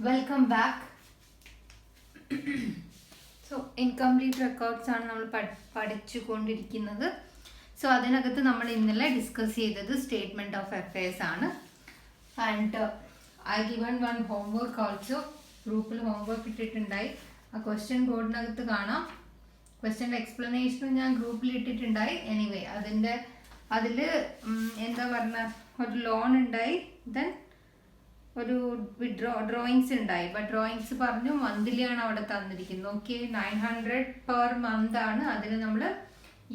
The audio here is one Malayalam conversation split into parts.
Welcome back. So incomplete records ആണ് നമ്മൾ പഠിച്ചുകൊണ്ടിരിക്കുന്നത്. സോ അതിനകത്ത് നമ്മൾ ഇന്നലെ ഡിസ്കസ് ചെയ്തത് സ്റ്റേറ്റ്മെന്റ് ഓഫ് അഫയേഴ്സ് ആണ്. And I given one homework also. ഗ്രൂപ്പിൽ ഹോംവർക്ക് ഇട്ടിട്ടുണ്ടായി. ആ ക്വസ്റ്റ്യൻ ബോർഡിനകത്ത് കാണാം. ക്വസ്റ്റ്യൻ്റെ എക്സ്പ്ലനേഷനും ഞാൻ ഗ്രൂപ്പിൽ ഇട്ടിട്ടുണ്ടായി. എനിവേ അതിൽ എന്താ പറഞ്ഞ ഒരു ലോൺ ഉണ്ടായി, ദെൻ ഒരു ഡ്രോയിങ്സ് ഉണ്ടായി. ബട്ട് ഡ്രോയിങ്സ് പറഞ്ഞു മന്ത്ലി ആണ് അവിടെ തന്നിരിക്കുന്നത്. ഓക്കെ, 900 പെർ മന്ത് ആണ്. അതിന് നമ്മൾ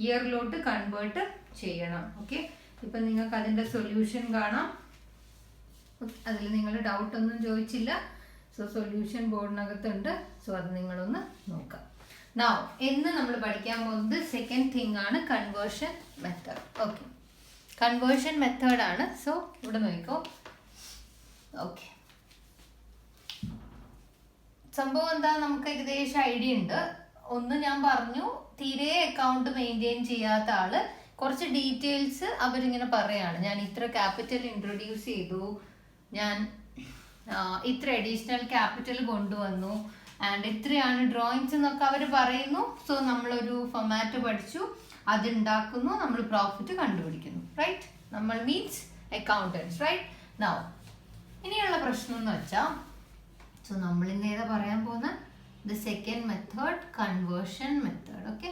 ഇയറിലോട്ട് കൺവേർട്ട് ചെയ്യണം. ഓക്കെ, ഇപ്പം നിങ്ങൾക്ക് അതിൻ്റെ സൊല്യൂഷൻ കാണാം. അതിൽ നിങ്ങൾ ഡൗട്ടൊന്നും ചോദിച്ചില്ല. So solution ബോർഡിനകത്തുണ്ട്. സോ അത് നിങ്ങളൊന്ന് നോക്കാം. നൗ ഇന്ന് നമ്മൾ പഠിക്കാൻ പോകുന്നത് സെക്കൻഡ് തിങ് ആണ്, കൺവേർഷൻ മെത്തേഡ്. ഓക്കെ, കൺവേർഷൻ മെത്തേഡാണ്. സോ ഇവിടെ നോക്കിക്കോ. ഓക്കെ, സംഭവം എന്താ, നമുക്ക് ഏകദേശം ഐഡിയ ഉണ്ട്. ഒന്ന് ഞാൻ പറഞ്ഞു, തീരെ അക്കൗണ്ട് മെയിൻറ്റെയിൻ ചെയ്യാത്ത ആള് കുറച്ച് ഡീറ്റെയിൽസ് അവരിങ്ങനെ പറയാണ്. ഞാൻ ഇത്ര ക്യാപിറ്റൽ ഇൻട്രൊഡ്യൂസ് ചെയ്തു, ഞാൻ ഇത്ര അഡീഷണൽ ക്യാപിറ്റൽ കൊണ്ടുവന്നു, ആൻഡ് ഇത്രയാണ് ഡ്രോയിങ്സ് എന്നൊക്കെ അവർ പറയുന്നു. സോ നമ്മളൊരു ഫൊമാറ്റ് പഠിച്ചു, അതുണ്ടാക്കുന്നു, നമ്മൾ പ്രോഫിറ്റ് കണ്ടുപിടിക്കുന്നു. റൈറ്റ്, നമ്മൾ മീൻസ് അക്കൗണ്ടൻസ്. റൈറ്റ്. നൗ ഇനിയുള്ള പ്രശ്നം എന്ന് വെച്ചാൽ, സോ നമ്മൾ ഇന്ന് ഏതാ പറയാൻ പോകുന്ന the second method, conversion method. Okay,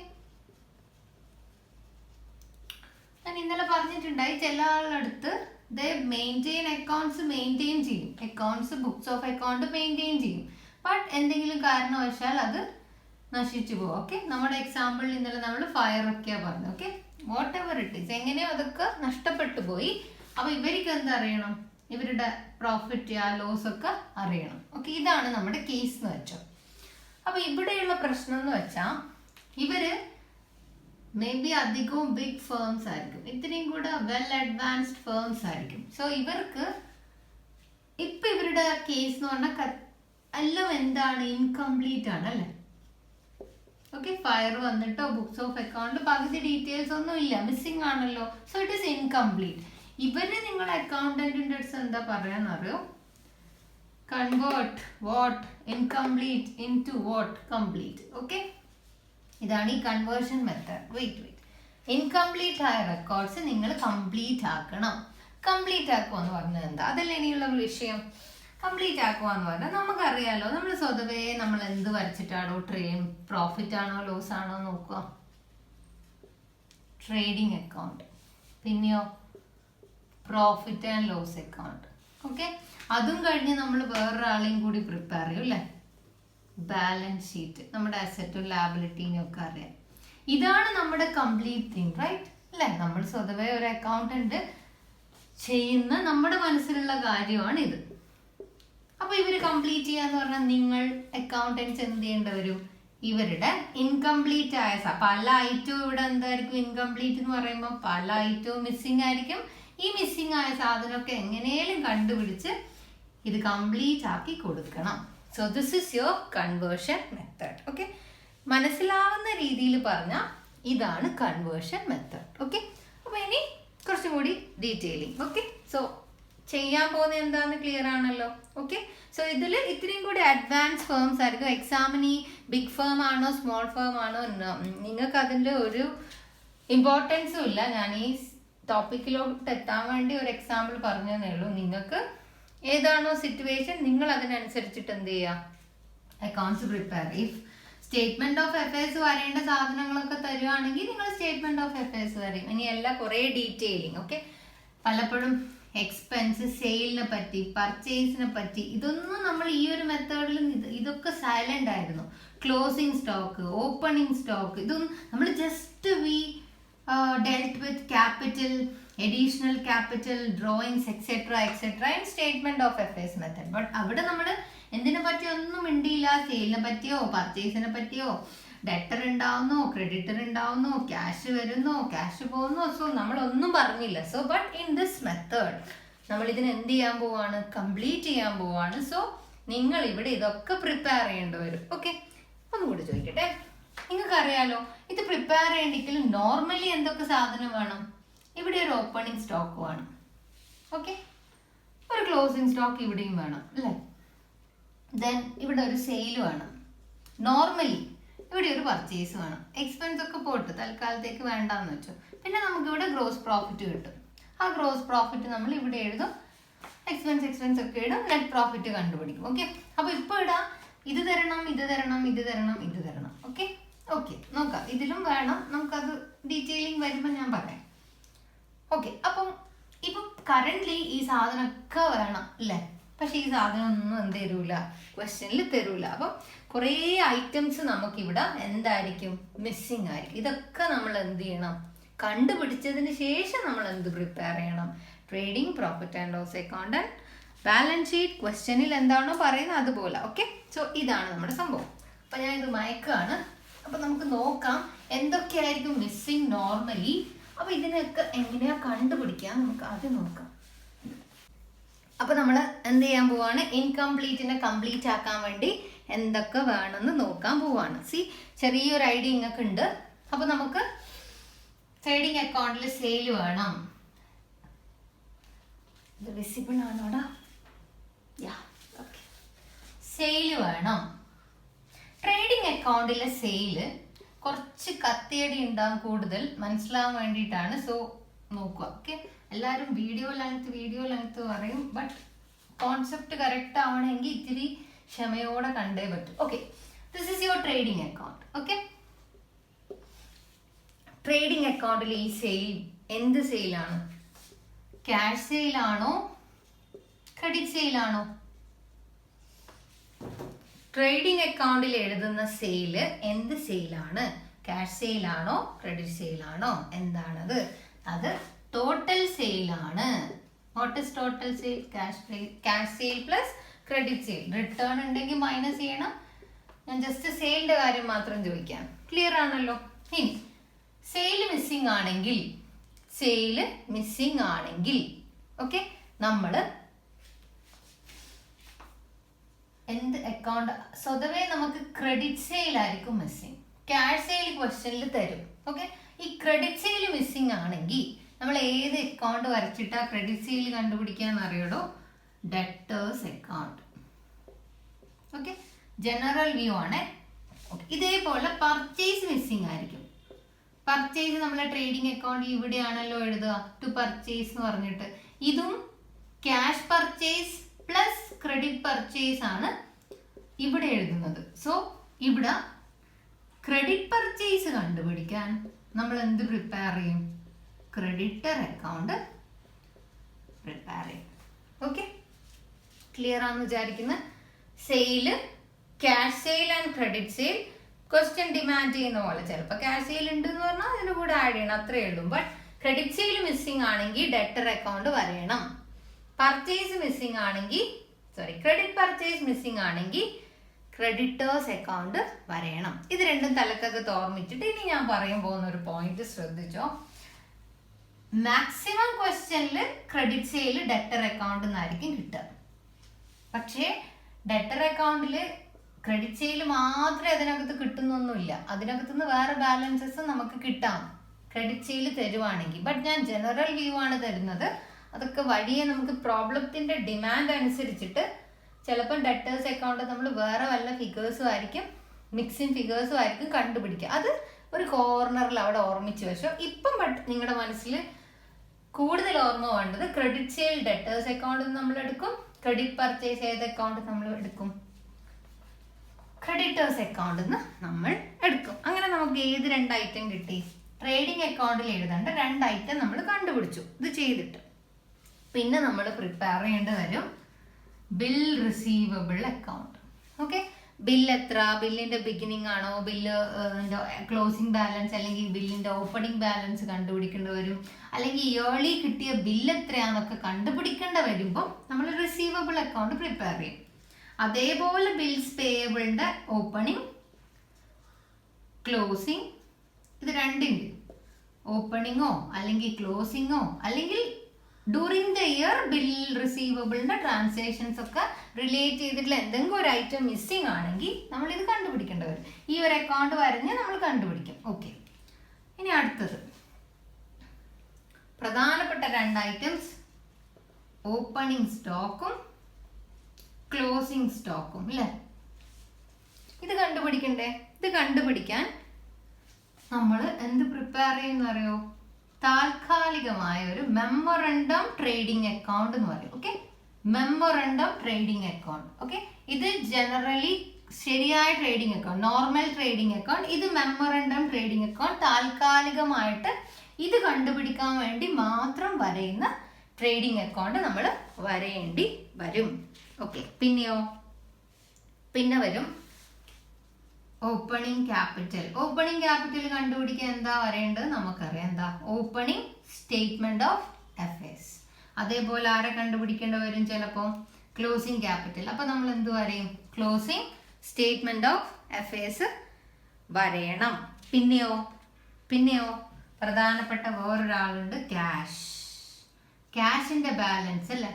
ഞാൻ ഇന്നലെ പറഞ്ഞിട്ടുണ്ടായി, ചില ആളടുത്ത് മെയിൻറ്റെയിൻ അക്കൗണ്ട്സ് മെയിൻറ്റെയിൻ ചെയ്യും, accounts books of account maintain ചെയ്യും. ബട്ട് എന്തെങ്കിലും കാരണവശാൽ അത് നശിച്ചു പോകും. ഓക്കെ, നമ്മുടെ എക്സാമ്പിളിൽ ഇന്നലെ നമ്മൾ ഫയർ ഒക്കെയാ പറഞ്ഞു. Okay, what ever it is, എങ്ങനെയോ അതൊക്കെ നഷ്ടപ്പെട്ടു പോയി. അപ്പൊ ഇവർക്ക് എന്താ അറിയണം, ഇവരുടെ പ്രോഫിറ്റ് ആ ലോസ് ഒക്കെ അറിയണം. ഓക്കെ, ഇതാണ് നമ്മുടെ കേസ് എന്ന് വെച്ചോ. അപ്പൊ ഇവിടെയുള്ള പ്രശ്നം എന്ന് വെച്ചാൽ, ഇവര് മേ ബി അധികവും ബിഗ് ഫേംസ് ആയിരിക്കും, ഇത്രയും കൂടെ വെൽ അഡ്വാൻസ്ഡ് ഫേംസ് ആയിരിക്കും. സോ ഇവർക്ക് ഇപ്പൊ ഇവരുടെ കേസ് എന്ന് പറഞ്ഞാൽ എല്ലാം എന്താണ്, ഇൻകംപ്ലീറ്റ് ആണ് അല്ലേ. ഓക്കെ, ഫയർ വന്നിട്ടോ ബുക്സ് ഓഫ് അക്കൗണ്ട് പകുതി ഡീറ്റെയിൽസ് ഒന്നും ഇല്ല, മിസ്സിംഗ് ആണല്ലോ. So it is incomplete. ഇവര് നിങ്ങൾ അക്കൗണ്ടന്റിന്റെ അടുത്ത് എന്താ പറയാന്നറിയോ, convert what incomplete into what complete. Okay, ഇതാണ് ഈ കൺവേർഷൻ മെത്തേഡ്. വെയിറ്റ് ഇൻകംപ്ലീറ്റ് ആയ റെക്കോർഡ്സ് നിങ്ങൾ കംപ്ലീറ്റ് ആക്കണം. കംപ്ലീറ്റ് ആക്കുക എന്ന് പറഞ്ഞത് എന്താ, അതല്ല ഇനിയുള്ള വിഷയം. കംപ്ലീറ്റ് ആക്കുക എന്ന് പറഞ്ഞാൽ നമുക്കറിയാലോ, നമ്മൾ സ്വതവേ നമ്മൾ എന്ത് വരച്ചിട്ടാണോ പ്രോഫിറ്റ് ആണോ ലോസ് ആണോ നോക്കുക, ട്രേഡിംഗ് അക്കൗണ്ട്, പിന്നെയോ profit and loss account. Okay, അതും കഴിഞ്ഞ് നമ്മൾ വേറൊരാളെയും കൂടി പ്രിപ്പയർ ചെയ്യും അല്ലേ, ബാലൻസ് ഷീറ്റ്, നമ്മുടെ അസറ്റും ലാബിലിറ്റിയും ഒക്കെ അറിയാം. ഇതാണ് നമ്മുടെ കംപ്ലീറ്റ് തിങ്. റൈറ്റ് അല്ലേ, നമ്മൾ സ്വതവേ ഒരു അക്കൗണ്ടന്റ് ചെയ്യുന്ന നമ്മുടെ മനസ്സിലുള്ള കാര്യമാണ് ഇത്. അപ്പൊ ഇവര് കംപ്ലീറ്റ് ചെയ്യാന്ന് പറഞ്ഞാൽ നിങ്ങൾ അക്കൗണ്ടൻസ് എന്ത് ചെയ്യേണ്ടി വരും, ഇവരുടെ ഇൻകംപ്ലീറ്റ് ആയ പല ഐറ്റവും ഇവിടെ എന്തായിരിക്കും, ഇൻകംപ്ലീറ്റ് എന്ന് പറയുമ്പോൾ പല ഐറ്റവും മിസ്സിംഗ് ആയിരിക്കും. ഈ മിസ്സിംഗ് ആയ സാധനമൊക്കെ എങ്ങനെയും കണ്ടുപിടിച്ച് ഇത് കംപ്ലീറ്റ് ആക്കി കൊടുക്കണം. So this is your conversion method. Okay, മനസ്സിലാവുന്ന രീതിയിൽ പറഞ്ഞാൽ ഇതാണ് കൺവേർഷൻ മെത്തേഡ്. ഓക്കെ, അപ്പൊ ഇനി കുറച്ചും കൂടി ഡീറ്റെയിലിംഗ്. ഓക്കെ, സോ ചെയ്യാൻ പോകുന്നത് എന്താണെന്ന് ക്ലിയർ ആണല്ലോ. ഓക്കെ, സോ ഇതിൽ ഇത്രയും കൂടി അഡ്വാൻസ് ഫേംസ് ആയിരിക്കും. എക്സാമിന് ഈ ബിഗ് ഫേം ആണോ സ്മോൾ ഫേം ആണോ നിങ്ങൾക്ക് അതിൻ്റെ ഒരു ഇമ്പോർട്ടൻസും ഇല്ല. ഞാൻ ഈ ടോപ്പിക്കിലോട്ട് എത്താൻ വേണ്ടി ഒരു എക്സാമ്പിൾ പറഞ്ഞതേ ഉള്ളൂ. നിങ്ങൾക്ക് ഏതാണോ സിറ്റുവേഷൻ നിങ്ങൾ അതിനനുസരിച്ചിട്ട് എന്ത് ചെയ്യുക, accounts prepare. If statement of affairs വരേണ്ട സാധനങ്ങളൊക്കെ തരുവാണെങ്കിൽ നിങ്ങൾ സ്റ്റേറ്റ്മെന്റ് ഓഫ് അഫയേഴ്സ് വരും. ഇനിയല്ല കുറേ ഡീറ്റെയിലിംഗ്. ഓക്കെ, പലപ്പോഴും എക്സ്പെൻസ്, സെയിലിനെ പറ്റി, പർച്ചേസിനെ പറ്റി, ഇതൊന്നും നമ്മൾ ഈ ഒരു മെത്തേഡിൽ ഇതൊക്കെ സൈലന്റ് ആയിരുന്നു. ക്ലോസിംഗ് സ്റ്റോക്ക്, ഓപ്പണിംഗ് സ്റ്റോക്ക്, ഇതൊന്നും നമ്മൾ just dealt with capital, additional capital, drawings, etc. in statement of affairs method. But അവിടെ നമ്മൾ എന്തിനെ പറ്റി ഒന്നും മിണ്ടിയില്ല. സെയിലിനെ പറ്റിയോ പർച്ചേസിനെ പറ്റിയോ, ഡെറ്റർ ഉണ്ടാവുന്നോ ക്രെഡിറ്റർ ഉണ്ടാവുന്നോ, ക്യാഷ് വരുന്നോ ക്യാഷ് പോകുന്നോ, സോ നമ്മളൊന്നും പറഞ്ഞില്ല. So but in this method നമ്മൾ ഇതിന് എന്ത് ചെയ്യാൻ പോവാണ്, കംപ്ലീറ്റ് ചെയ്യാൻ പോവാണ്. സോ നിങ്ങൾ ഇവിടെ ഇതൊക്കെ പ്രിപ്പയർ ചെയ്യേണ്ടി വരും. ഓക്കെ, ഒന്നുകൂടി ചോദിക്കട്ടെ, നിങ്ങൾക്കറിയാലോ ഇത് പ്രിപ്പയർ ചെയ്യണമെങ്കിൽ നോർമലി എന്തൊക്കെ സാധനം വേണം, ഇവിടെ ഒരു ഓപ്പണിംഗ് സ്റ്റോക്ക് വേണം. ഓക്കെ, ഒരു ക്ലോസിംഗ് സ്റ്റോക്ക് ഇവിടെയും വേണം അല്ലേ. ദെൻ ഇവിടെ ഒരു സെയിൽ വേണം. നോർമലി ഇവിടെ ഒരു പർച്ചേസ് വേണം. എക്സ്പെൻസ് ഒക്കെ പോട്ട് തൽക്കാലത്തേക്ക് വേണ്ടാന്ന് വെച്ചു. പിന്നെ നമുക്കിവിടെ ഗ്രോസ് പ്രോഫിറ്റ് കിട്ടും. ആ ഗ്രോസ് പ്രോഫിറ്റ് നമ്മൾ ഇവിടെ എഴുതും. എക്സ്പെൻസ് ഒക്കെ ഇടും. നെറ്റ് പ്രോഫിറ്റ് കണ്ടുപിടിക്കും. ഓക്കെ, അപ്പോൾ ഇപ്പോൾ ഇടാം ഇത് തരണം, ഇത് തരണം, ഇത് തരണം, ഇത് തരണം. ഓക്കെ ഓക്കെ നോക്കാം. ഇതിലും വേണം, നമുക്കത് ഡീറ്റെയിലിംഗ് വരുമ്പോൾ ഞാൻ പറയാം. ഓക്കെ, അപ്പം ഇപ്പം കറൻ്റ്ലി ഈ സാധനമൊക്കെ വേണം അല്ലേ? പക്ഷെ ഈ സാധനം ഒന്നും എന്ത് തരൂല, ക്വസ്റ്റ്യനിൽ തരൂല. അപ്പം കുറേ ഐറ്റംസ് നമുക്കിവിടെ എന്തായിരിക്കും, മിസ്സിങ് ആയിരിക്കും. ഇതൊക്കെ നമ്മൾ എന്ത് ചെയ്യണം, കണ്ടുപിടിച്ചതിന് ശേഷം നമ്മൾ എന്ത് പ്രിപ്പയർ ചെയ്യണം, trading, profit and loss account, balance sheet, ക്വസ്റ്റ്യനിൽ എന്താണോ പറയുന്നത് അതുപോലെ. ഓക്കെ, സോ ഇതാണ് നമ്മുടെ സംഭവം. അപ്പം ഞാൻ ഇത് മയക്കാണ്. അപ്പം നമുക്ക് നോക്കാം എന്തൊക്കെയായിരിക്കും മിസ്സിങ് നോർമലി. അപ്പം ഇതിനൊക്കെ എങ്ങനെയാണ് കണ്ടുപിടിക്കുക നമുക്ക് അത് നോക്കാം. അപ്പം നമ്മൾ എന്ത് ചെയ്യാൻ പോവാണ്, ഇൻകംപ്ലീറ്റിനെ കംപ്ലീറ്റ് ആക്കാൻ വേണ്ടി എന്തൊക്കെ വേണമെന്ന് നോക്കാൻ പോവാണ്. സി, ചെറിയൊരു ഐഡിയ ഇങ്ങൊക്കെ ഉണ്ട്. അപ്പം നമുക്ക് ട്രേഡിംഗ് അക്കൗണ്ടിൽ സെയിൽ വേണം. ഇത് വിസിബിൾ ആണോടാ? യാ, ഓക്കെ. സെയിൽ വേണം. ട്രേഡിംഗ് അക്കൗണ്ടിലെ സെയില് കുറച്ച് കത്തിയടി ഉണ്ടാകും, കൂടുതൽ മനസ്സിലാവാൻ വേണ്ടിയിട്ടാണ്. സോ നോക്കുക. ഓക്കെ, എല്ലാവരും വീഡിയോ ലെങ്ത് പറയും. ബട്ട് കോൺസെപ്റ്റ് കറക്റ്റ് ആവണമെങ്കിൽ ഇത്തിരി ക്ഷമയോടെ കണ്ടേ പറ്റും. Okay, this is your trading account. Okay, trading അക്കൗണ്ടിൽ ഈ സെയിൽ എന്ത് സെയിലാണ്? ക്യാഷ് സെയിലാണോ, ക്രെഡിറ്റ് സെയിലാണോ? ട്രേഡിംഗ് അക്കൗണ്ടിൽ എഴുതുന്ന സെയില് എന്ത് സെയിലാണ്? ക്യാഷ് സെയിലാണോ, ക്രെഡിറ്റ് സെയിലാണോ? എന്താണത്? അത് ടോട്ടൽ സെയിലാണ്. What is total sale? Cash sale plus credit sale. Return ഉണ്ടെങ്കിൽ മൈനസ് ചെയ്യണം. ഞാൻ ജസ്റ്റ് സെയിലിന്റെ കാര്യം മാത്രം ചോദിക്കാം. ക്ലിയർ ആണല്ലോ? ഇനി സെയിൽ മിസ്സിംഗ് ആണെങ്കിൽ ഓക്കെ, നമ്മൾ എന്ത് അക്കൗണ്ട്? സ്വതവേ നമുക്ക് ക്രെഡിറ്റ് സെയിൽ ആയിരിക്കും മിസ്സിങ്. ക്യാഷ് സെയിൽ ക്വസ്റ്റ്യനിൽ തരും. ഓക്കെ, ഈ ക്രെഡിറ്റ് സെയിൽ മിസ്സിംഗ് ആണെങ്കിൽ നമ്മൾ ഏത് അക്കൗണ്ട് വരച്ചിട്ടാ ക്രെഡിറ്റ് സെയിൽ കണ്ടുപിടിക്കാന്ന് അറിയടോ? Debtors account. Okay, general view ആണ്. ഇതേപോലെ പർച്ചേസ് മിസ്സിംഗ് ആയിരിക്കും. പർച്ചേസ് നമ്മളെ ട്രേഡിംഗ് അക്കൗണ്ട് ഇവിടെയാണല്ലോ എഴുതുക, ടു പർച്ചേസ് എന്ന് പറഞ്ഞിട്ട്. ഇതും cash purchase plus credit purchase ആണ് ഇവിടെ എഴുതുന്നത്. സോ ഇവിടെ ക്രെഡിറ്റ് പർച്ചേസ് കണ്ടുപിടിക്കാൻ നമ്മൾ എന്ത് പ്രിപ്പയർ ചെയ്യും? ക്രെഡിറ്റർ അക്കൗണ്ട് പ്രിപ്പയർ ചെയ്യും. ഓക്കെ, ക്ലിയർ ആണെന്ന് വിചാരിക്കുന്നു. Sale, cash sale and credit sale question demand ചെയ്യുന്ന പോലെ ചിലപ്പോൾ ക്യാഷ് സെയിൽ ഉണ്ട് എന്ന് പറഞ്ഞാൽ അതിന് കൂടെ ആഡ് ചെയ്യണം, അത്രേ ഉള്ളൂ. ബട്ട് ക്രെഡിറ്റ് സെയിൽ മിസ്സിംഗ് ആണെങ്കിൽ ഡെറ്റർ അക്കൗണ്ട് വരയണം. പർച്ചേസ് മിസ്സിംഗ് ആണെങ്കിൽ ക്രെഡിറ്റ് പർച്ചേസ് മിസ്സിംഗ് ആണെങ്കിൽ ക്രെഡിറ്റേഴ്സ് അക്കൗണ്ട് വരയണം. ഇത് രണ്ടും തലക്കകത്ത് ഓർമ്മിച്ചിട്ട് ഇനി ഞാൻ പറയാൻ പോകുന്ന ഒരു പോയിന്റ് ശ്രദ്ധിച്ചോ. മാക്സിമം ക്വസ്റ്റ്യനിൽ ക്രെഡിറ്റ് സെയിൽ ഡെറ്റർ അക്കൗണ്ട് എന്നായിരിക്കും കിട്ടുക. പക്ഷേ ഡെറ്റർ അക്കൗണ്ടിൽ ക്രെഡിറ്റ് സെയിൽ മാത്രമേ അതിനകത്ത് കിട്ടുന്നൊന്നുമില്ല. അതിനകത്തുനിന്ന് വേറെ ബാലൻസസ് നമുക്ക് കിട്ടാം ക്രെഡിറ്റ് സെയിൽ തരുവാണെങ്കിൽ. ബട്ട് ഞാൻ ജനറൽ വ്യൂ ആണ് തരുന്നത്. അതൊക്കെ വഴിയെ നമുക്ക് പ്രോബ്ലത്തിന്റെ ഡിമാൻഡ് അനുസരിച്ചിട്ട് ചിലപ്പോൾ ഡെറ്റേഴ്സ് അക്കൗണ്ട് നമ്മൾ വേറെ വല്ല ഫിഗേഴ്സും ആയിരിക്കും, മിക്സിങ് ഫിഗേഴ്സും ആയിരിക്കും കണ്ടുപിടിക്കുക. അത് ഒരു കോർണറിൽ അവിടെ ഓർമ്മിച്ച് വെച്ചോ. ഇപ്പം ബട്ട് നിങ്ങളുടെ മനസ്സിൽ കൂടുതൽ ഓർമ്മ വേണ്ടത് ക്രെഡിറ്റ് സെയിൽ ഡെറ്റേഴ്സ് അക്കൗണ്ട് നമ്മൾ എടുക്കും, ക്രെഡിറ്റ് പർച്ചേസ് ഏത് അക്കൗണ്ട് നമ്മൾ എടുക്കും? ക്രെഡിറ്റേഴ്സ് അക്കൗണ്ട് നമ്മൾ എടുക്കും. അങ്ങനെ നമുക്ക് ഏത് രണ്ട് ഐറ്റം കിട്ടി? ട്രേഡിംഗ് അക്കൗണ്ടിൽ എഴുതേണ്ട രണ്ട് ഐറ്റം നമ്മൾ കണ്ടുപിടിച്ചു. ഇത് ചെയ്തിട്ട് പിന്നെ നമ്മൾ പ്രിപ്പയർ ചെയ്യേണ്ടി വരും bill receivable account. Okay, bill എത്ര, ബില്ലിന്റെ ബിഗിനിങ് ആണോ, ബില്ല് ക്ലോസിംഗ് ബാലൻസ് അല്ലെങ്കിൽ ബില്ലിന്റെ ഓപ്പണിംഗ് ബാലൻസ് കണ്ടുപിടിക്കേണ്ടി വരും. അല്ലെങ്കിൽ ഇയർലി കിട്ടിയ ബില്ല് എത്രയാണെന്നൊക്കെ കണ്ടുപിടിക്കേണ്ടി വരുമ്പോൾ നമ്മൾ റിസീവബിൾ അക്കൗണ്ട് പ്രിപ്പയർ ചെയ്യും. അതേപോലെ ബിൽസ് പേയബിളിന്റെ ഓപ്പണിംഗ്, ക്ലോസിംഗ്, ഇത് രണ്ടിൻ്റെ ഓപ്പണിങ്ങോ അല്ലെങ്കിൽ ക്ലോസിങ്ങോ അല്ലെങ്കിൽ ഡ്യൂറിങ് ദ ഇയർ ബിൽ റിസീവബിളിന്റെ ട്രാൻസാക്ഷൻസ് ഒക്കെ റിലേറ്റ് ചെയ്തിട്ടുള്ള എന്തെങ്കിലും ഒരു ഐറ്റം മിസ്സിംഗ് ആണെങ്കിൽ നമ്മൾ ഇത് കണ്ടുപിടിക്കേണ്ടി വരും. ഈ ഒരു അക്കൗണ്ട് വരഞ്ഞ് നമ്മൾ കണ്ടുപിടിക്കും. ഓക്കെ, ഇനി അടുത്തത് പ്രധാനപ്പെട്ട രണ്ട് ഐറ്റംസ്, ഓപ്പണിംഗ് സ്റ്റോക്കും ക്ലോസിംഗ് സ്റ്റോക്കും അല്ലേ. ഇത് കണ്ടുപിടിക്കണ്ടേ? ഇത് കണ്ടുപിടിക്കാൻ നമ്മൾ എന്ത് പ്രിപ്പയർ ചെയ്യുന്ന അറിയോ? താൽക്കാലികമായ ഒരു മെമ്മോറണ്ടം ട്രേഡിംഗ് അക്കൗണ്ട് എന്ന് പറയും. Okay, memorandum trading account. Okay, ഇത് ജനറലി ശരിയായ trading account, normal trading account. ഇത് മെമ്മോറണ്ടം ട്രേഡിംഗ് അക്കൗണ്ട്. താൽക്കാലികമായിട്ട് ഇത് കണ്ടുപിടിക്കാൻ വേണ്ടി മാത്രം വരയുന്ന ട്രേഡിംഗ് അക്കൗണ്ട് നമ്മൾ വരേണ്ടി വരും. ഓക്കെ, പിന്നെയോ? പിന്നെ വരും ഓപ്പണിംഗ് ക്യാപിറ്റൽ. ഓപ്പണിംഗ് ക്യാപിറ്റൽ കണ്ടുപിടിക്കാൻ എന്താ വരേണ്ടത് നമുക്കറിയാം. എന്താ? Opening statement of affairs. അതേപോലെ ആരെ കണ്ടുപിടിക്കേണ്ടി വരും? ചിലപ്പോൾ ക്ലോസിംഗ് ക്യാപിറ്റൽ. അപ്പൊ നമ്മൾ എന്ത് വരയും? ക്ലോസിംഗ് സ്റ്റേറ്റ്മെന്റ് ഓഫ് അഫയേഴ്സ് വരയണം. പിന്നെയോ പ്രധാനപ്പെട്ട വേറൊരാളുണ്ട്, ക്യാഷ്. ക്യാഷിന്റെ ബാലൻസ് അല്ലേ,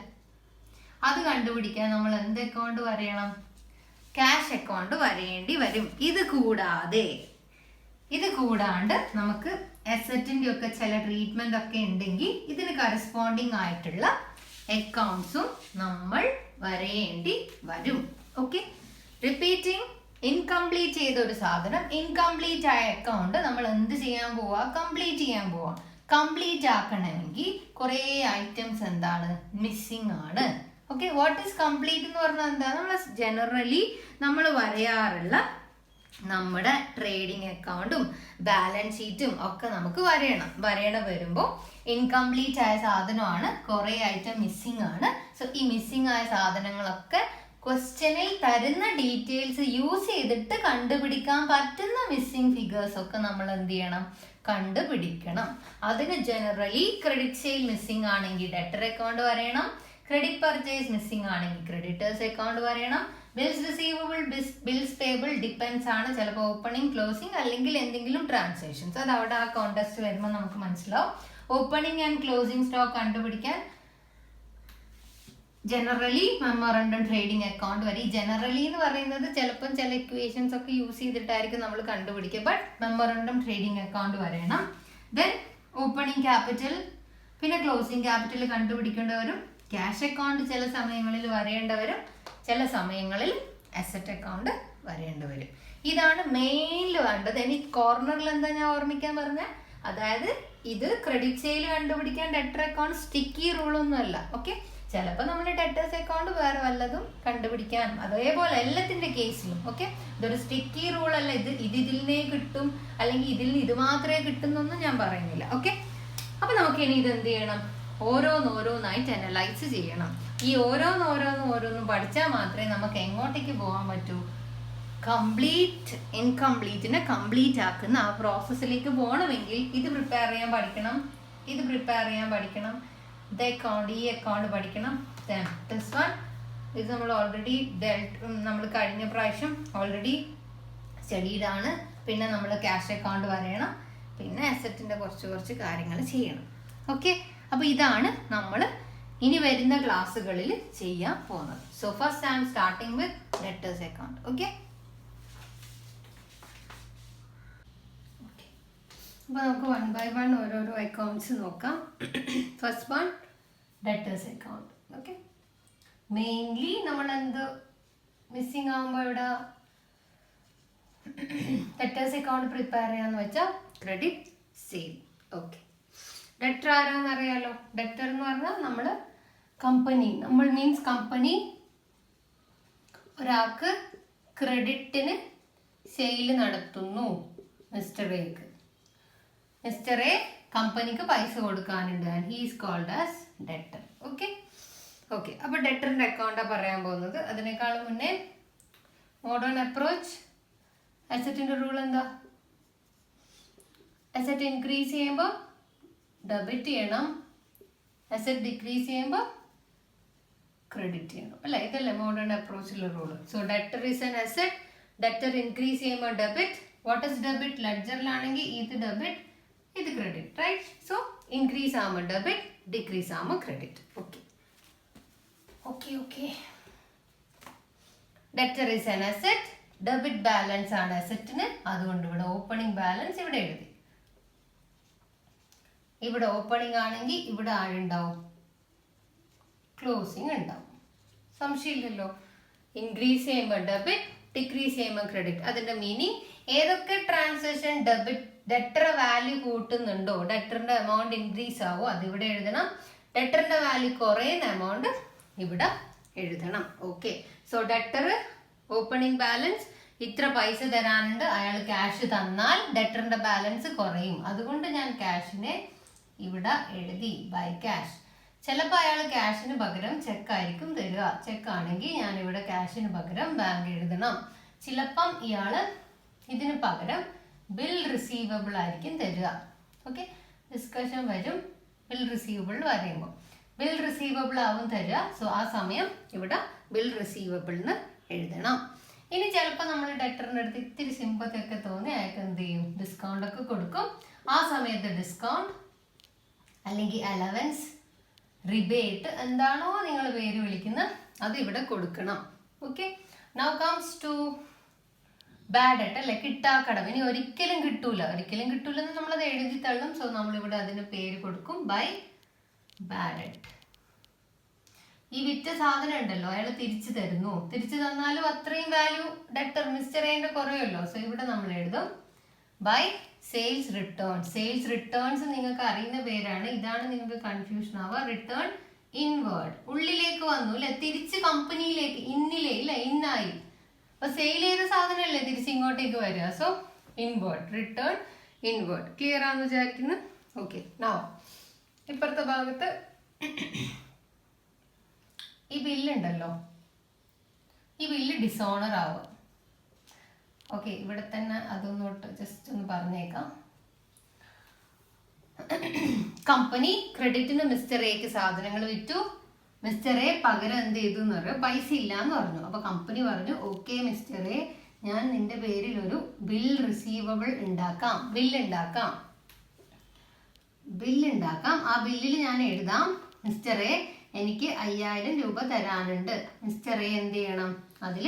അത് കണ്ടുപിടിക്കാൻ നമ്മൾ എന്ത് അക്കൗണ്ട് വരയണം? ക്യാഷ് അക്കൗണ്ട് വരേണ്ടി വരും. ഇത് കൂടാണ്ട് നമുക്ക് അസറ്റിന്റെ ഒക്കെ ചില ട്രീറ്റ്മെന്റ് ഒക്കെ ഉണ്ടെങ്കിൽ ഇതിന് കറസ്പോണ്ടിങ് ആയിട്ടുള്ള അക്കൗണ്ട്സും നമ്മൾ വരേണ്ടി വരും. Okay, repeating. ഇൻകംപ്ലീറ്റ് ചെയ്ത ഒരു സാധനം, ഇൻകംപ്ലീറ്റ് ആയ അക്കൗണ്ട് നമ്മൾ എന്ത് ചെയ്യാൻ പോവാ? കംപ്ലീറ്റ് ചെയ്യാൻ പോവാ. കംപ്ലീറ്റ് ആക്കണമെങ്കിൽ കുറേ ഐറ്റംസ് എന്താണ്? മിസ്സിംഗ് ആണ്. ഓക്കെ, വാട്ട് ഈസ് കംപ്ലീറ്റ് എന്ന് പറഞ്ഞാൽ എന്താ? നമ്മൾ ജനറലി നമ്മൾ വരയാറുള്ള നമ്മുടെ ട്രേഡിംഗ് അക്കൗണ്ടും ബാലൻസ് ഷീറ്റും ഒക്കെ നമുക്ക് വരയണം വരുമ്പോൾ ഇൻകംപ്ലീറ്റ് ആയ സാധനമാണ്, കുറേ ഐറ്റം മിസ്സിംഗ് ആണ്. സോ ഈ മിസ്സിംഗ് ആയ സാധനങ്ങളൊക്കെ ക്വസ്റ്റ്യനിൽ തരുന്ന ഡീറ്റെയിൽസ് യൂസ് ചെയ്തിട്ട് കണ്ടുപിടിക്കാൻ പറ്റുന്ന മിസ്സിംഗ് ഫിഗേഴ്സ് ഒക്കെ നമ്മൾ എന്ത് ചെയ്യണം? കണ്ടുപിടിക്കണം. അതിന് ജനറലി ക്രെഡിറ്റ് സെയിൽ മിസ്സിംഗ് ആണെങ്കിൽ ഡെറ്റർ അക്കൗണ്ട് വരയണം. ക്രെഡിറ്റ് പർച്ചേസ് മിസ്സിംഗ് ആണെങ്കിൽ ക്രെഡിറ്റേഴ്സ് അക്കൗണ്ട് വരയണം. Bills receivable, bills payable depends ആണ്. ചിലപ്പോൾ ഓപ്പണിംഗ്, ക്ലോസിംഗ് അല്ലെങ്കിൽ എന്തെങ്കിലും ട്രാൻസാക്ഷൻസ്. അത് അവിടെ ആ കോണ്ടെക്സ്റ്റ് വരുമ്പോൾ നമുക്ക് മനസ്സിലാവും. ഓപ്പണിംഗ് ആൻഡ് ക്ലോസിംഗ് സ്റ്റോക്ക് കണ്ടുപിടിക്കാൻ ജനറലി മെമ്മോറണ്ടം ട്രേഡിംഗ് അക്കൗണ്ട് വരെ. ഈ ജനറലി എന്ന് പറയുന്നത് ചിലപ്പം ചില ഇക്വേഷൻസ് ഒക്കെ യൂസ് ചെയ്തിട്ടായിരിക്കും നമ്മൾ കണ്ടുപിടിക്കുക. ബട്ട് മെമ്മോറണ്ടം ട്രേഡിംഗ് അക്കൗണ്ട് വരയണം. ദെൻ ഓപ്പണിംഗ് ക്യാപിറ്റൽ, പിന്നെ ക്ലോസിംഗ് ക്യാപിറ്റൽ കണ്ടുപിടിക്കേണ്ടി വരും. ക്യാഷ് അക്കൗണ്ട് ചില സമയങ്ങളിൽ വരേണ്ടി വരും, ചില സമയങ്ങളിൽ അസറ്റ് അക്കൗണ്ട് വരേണ്ടി വരും. ഇതാണ് മെയിനിൽ വേണ്ടത്. ഇനി കോർണറിൽ എന്താ ഞാൻ ഓർമ്മിക്കാൻ പറഞ്ഞ, അതായത് ഇത് ക്രെഡിറ്റ് സെയിൽ കണ്ടുപിടിക്കാൻ ഡെറ്റർ അക്കൗണ്ട് സ്റ്റിക്കി റൂളൊന്നും അല്ല. ഓക്കെ, ചിലപ്പോൾ നമ്മൾ ഡെറ്റേഴ്സ് അക്കൗണ്ട് വേറെ വല്ലതും കണ്ടുപിടിക്കാൻ, അതേപോലെ എല്ലാത്തിന്റെ കേസിലും. ഓക്കെ, ഇതൊരു സ്റ്റിക്കി റൂൾ അല്ല. ഇതിനെ കിട്ടും അല്ലെങ്കിൽ ഇതിൽ ഇത് മാത്രമേ കിട്ടുന്നൊന്നും ഞാൻ പറയുന്നില്ല. ഓക്കെ, അപ്പൊ നമുക്ക് ഇനി ഇത് എന്ത് ചെയ്യണം? ഓരോന്നായിട്ട് അനലൈസ് ചെയ്യണം. ഈ ഓരോന്നും പഠിച്ചാൽ മാത്രമേ നമുക്ക് എങ്ങോട്ടേക്ക് പോകാൻ പറ്റൂ? ഇൻകംപ്ലീറ്റിനെ കംപ്ലീറ്റ് ആക്കുന്ന ആ പ്രോസസ്സിലേക്ക് പോകണമെങ്കിൽ ഇത് പ്രിപ്പയർ ചെയ്യാൻ പഠിക്കണം, ഇത് പ്രിപ്പയർ ചെയ്യാൻ പഠിക്കണം, ഈ അക്കൗണ്ട് പഠിക്കണം. ഇത് നമ്മൾ ഓൾറെഡി നമ്മൾ കഴിഞ്ഞ പ്രാവശ്യം ഓൾറെഡി സ്റ്റഡീഡ് ആണ്. പിന്നെ നമ്മൾ ക്യാഷ് അക്കൗണ്ട് വരയണം, പിന്നെ അസറ്റിന്റെ കുറച്ച് കാര്യങ്ങൾ ചെയ്യണം. ഓക്കെ, അപ്പൊ ഇതാണ് നമ്മൾ ഇനി വരുന്ന ക്ലാസ്സുകളിൽ ചെയ്യാൻ പോകുന്നത്. So first I am starting with debtors account. Okay, അപ്പൊ നമുക്ക് 1 by 1 ഓരോരോ അക്കൗണ്ട്സ് നോക്കാം. First one debtors account. Okay, mainly നമ്മൾ എന്ത് മിസ്സിംഗ് ആകുമ്പോൾ ഇവിടെ ഡെറ്റേഴ്സ് അക്കൗണ്ട് പ്രിപ്പയർ ചെയ്യാന്ന് വെച്ചാൽ ക്രെഡിറ്റ് സെയിൽ. ഓക്കെ, ഡെറ്റർ ആരാന്നറിയാലോ? ഡെറ്റർ എന്ന് പറഞ്ഞാൽ നമ്മൾ മീൻസ് കമ്പനി ഒരാൾക്ക് ക്രെഡിറ്റിന് സെയിൽ നടത്തുന്നു. മിസ്റ്റർ എ കമ്പനിക്ക് പൈസ കൊടുക്കാനുണ്ട് and he is called as debtor. Okay, അപ്പൊ ഡെറ്ററിന്റെ അക്കൗണ്ടാണ് പറയാൻ പോകുന്നത്. അതിനേക്കാളും മുന്നേ മോഡേൺ അപ്രോച്ച് അസറ്റിന്റെ റൂൾ എന്താ? അസറ്റ് ഇൻക്രീസ് ചെയ്യുമ്പോൾ ഡെബിറ്റ് ചെയ്യണം, അസറ്റ് ഡിക്രീസ് ചെയ്യുമ്പോൾ ക്രെഡിറ്റ് ചെയ്യണം അല്ലേ? ഇതല്ലേ മോഡേൺ അപ്രോച്ചിലെ റൂള്. So debtor is an asset, debtor increase ചെയ്യുമ്പോൾ ഡെബിറ്റ്. What is debit? ലെഡ്ജറിലാണെങ്കിൽ ഇത് ഡെബിറ്റ്, ഇത് ക്രെഡിറ്റ്, റൈറ്റ്? സോ ഇൻക്രീസ് ആകുമ്പോൾ ഡെബിറ്റ്, ഡിക്രീസ് ആകുമ്പോൾ credit. Okay. Debtor is an asset, debit balance ആണ് അസറ്റിന്, അതുകൊണ്ട് ഇവിടെ ഓപ്പണിംഗ് ബാലൻസ് ഇവിടെ എഴുതി. ഇവിടെ ഓപ്പണിംഗ് ആണെങ്കിൽ ഇവിടെ ആരുണ്ടാവും? ക്ലോസിംഗ് ഉണ്ടാവും. സംശയമില്ലല്ലോ. ഇൻക്രീസ് ചെയ്യുമ്പോൾ ഡെബിറ്റ്, ഡിക്രീസ് ചെയ്യുമ്പോൾ ക്രെഡിറ്റ്. അതിന്റെ മീനിങ് ഏതൊക്കെ ട്രാൻസാക്ഷൻ ഡെറ്റർ വാല്യൂ കൂട്ടുന്നുണ്ടോ, ഡെറ്ററിന്റെ എമൗണ്ട് ഇൻക്രീസ് ആവോ അതിവിടെ എഴുതണം. ഡെറ്ററിന്റെ വാല്യൂ കുറയുന്ന എമൗണ്ട് ഇവിടെ എഴുതണം. Okay, so debtor opening balance ഇത്ര പൈസ തരാനുണ്ട്, അയാൾ ക്യാഷ് തന്നാൽ ഡെറ്ററിന്റെ ബാലൻസ് കുറയും. അതുകൊണ്ട് ഞാൻ ക്യാഷിനെ ഇവിടെ എഴുതി ബൈ ക്യാഷ്. ചിലപ്പോൾ അയാൾ ക്യാഷിന് പകരം ചെക്ക് ആയിരിക്കും തരിക. ചെക്ക് ആണെങ്കിൽ ഞാൻ ഇവിടെ ക്യാഷിന് പകരം ബാങ്ക് എഴുതണം. ചിലപ്പം ഇയാള് ഇതിന് പകരം ബിൽ റിസീവബിൾ ആയിരിക്കും തരിക. ഓക്കെ, ഡിസ്കഷൻ വരും ബിൽ റിസീവബിൾ പറയുമ്പോൾ. ബിൽ റിസീവബിൾ ആവും തരിക. സോ ആ സമയം ഇവിടെ ബിൽ റിസീവബിളിന് എഴുതണം. ഇനി ചിലപ്പോൾ നമ്മൾ ഡെറ്ററിൻ്റെ അടുത്ത് ഇത്തിരി സിമ്പത്തി ഒക്കെ തോന്നി അയാൾക്ക് എന്ത് ചെയ്യും, ഡിസ്കൗണ്ട് ഒക്കെ കൊടുക്കും. ആ സമയത്ത് ഡിസ്കൗണ്ട് അല്ലെങ്കിൽ അലവൻസ്, റിബേറ്റ്, എന്താണോ നിങ്ങൾ പേര് വിളിക്കുന്നത് അത് ഇവിടെ കൊടുക്കണം. Okay, now comes to bad debt അല്ലെ, കിട്ടാക്കടം. ഇനി ഒരിക്കലും കിട്ടൂലെന്ന് നമ്മളത് എഴുതി തള്ളും. സോ നമ്മളിവിടെ അതിന് പേര് കൊടുക്കും ബൈ ബാഡ് ഡെറ്റ്. ഈ വിറ്റ സാധനം ഉണ്ടല്ലോ അയാൾ തിരിച്ചു തരുന്നു, തിരിച്ചു തന്നാലും അത്രയും വാല്യൂ ഡെറ്റർ മിസ്റ്റർ എന്റെ കുറയുമല്ലോ. സോ ഇവിടെ നമ്മൾ എഴുതും by sales returns. Sales returns നിങ്ങൾക്ക് അറിയുന്ന പേരാണ്. ഇതാണ് നിങ്ങൾക്ക് കൺഫ്യൂഷൻ ആവുക. റിട്ടേൺ ഇൻവേർഡ്, ഉള്ളിലേക്ക് വന്നു അല്ലെ, തിരിച്ച് കമ്പനിയിലേക്ക്, ഇന്നിലേ ഇല്ല, ഇന്നായി. അപ്പൊ സെയിൽ ചെയ്ത സാധനമല്ലേ തിരിച്ച് ഇങ്ങോട്ടേക്ക് വരിക. So inward, return inward. Clear ആണെന്ന് വിചാരിക്കുന്നു. ഓക്കെ, നൗ ഇപ്പുറത്തെ ഭാഗത്ത് ഈ ബില്ലുണ്ടല്ലോ, ഈ ബില്ല് ഡിസോണർ ആവുക. ഓക്കെ, ഇവിടെ തന്നെ അതൊന്നോട്ട് ജസ്റ്റ് ഒന്ന് പറഞ്ഞേക്കാം. കമ്പനി ക്രെഡിറ്റിന് മിസ്റ്റർ എക്ക് സാധനങ്ങൾ വിറ്റു. മിസ്റ്റർ എ പകരം എന്ത് ചെയ്തു എന്ന് പറയുക, പൈസ ഇല്ല എന്ന് പറഞ്ഞു. അപ്പൊ കമ്പനി പറഞ്ഞു ഓക്കെ മിസ്റ്റർ എ, ഞാൻ നിന്റെ പേരിൽ ഒരു ബിൽ റിസീവബിൾ ഉണ്ടാക്കാം, ബില്ലുണ്ടാക്കാം. ആ ബില്ലിൽ ഞാൻ എഴുതാം മിസ്റ്റർ എ എനിക്ക് 5000 രൂപ തരാനുണ്ട്. മിസ്റ്റർ എ എന്ത് ചെയ്യണം, അതിൽ